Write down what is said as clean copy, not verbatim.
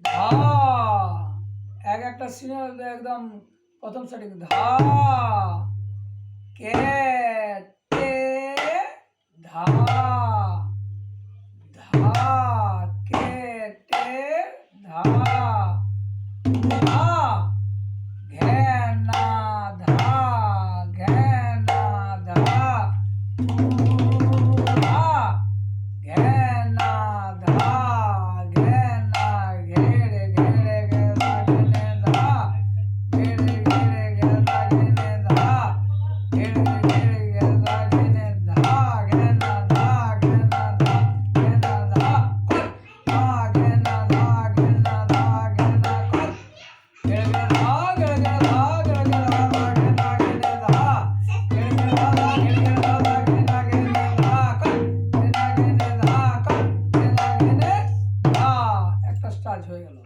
ধা এক একটা সিনে একদম প্রথম সেটিং ধা কে টে ধা ধা কে টে ধা ধা ঘে না ধা ঘে না ধা ধা ঘে না ধা ঘে না ঘেরে ঘেরে ঘেরা ঘেনে ধা ঘেরে ঘেরে ঘেরা ঘেনে ধা ঘেরে ঘেরে ঘেরা ঘেনে ধা ঘে না ধা ঘে না ধা ঘে না ধা ধা ঘে না ধা ঘে না ধা ঘে না ঘেরে ঘেরে ধা ঘেরে ঘেরে ধা ঘেরে ঘেরে ধা ঘে না ঘেনে ধা ঘেরে ঘেরে ধা ঘেরে ঘেরে ধা ঘে না ঘেনে ধা ঘে না ঘেনে ধা ঘে না ঘেনে ধা একটা স্টার্ট হয়ে গেল।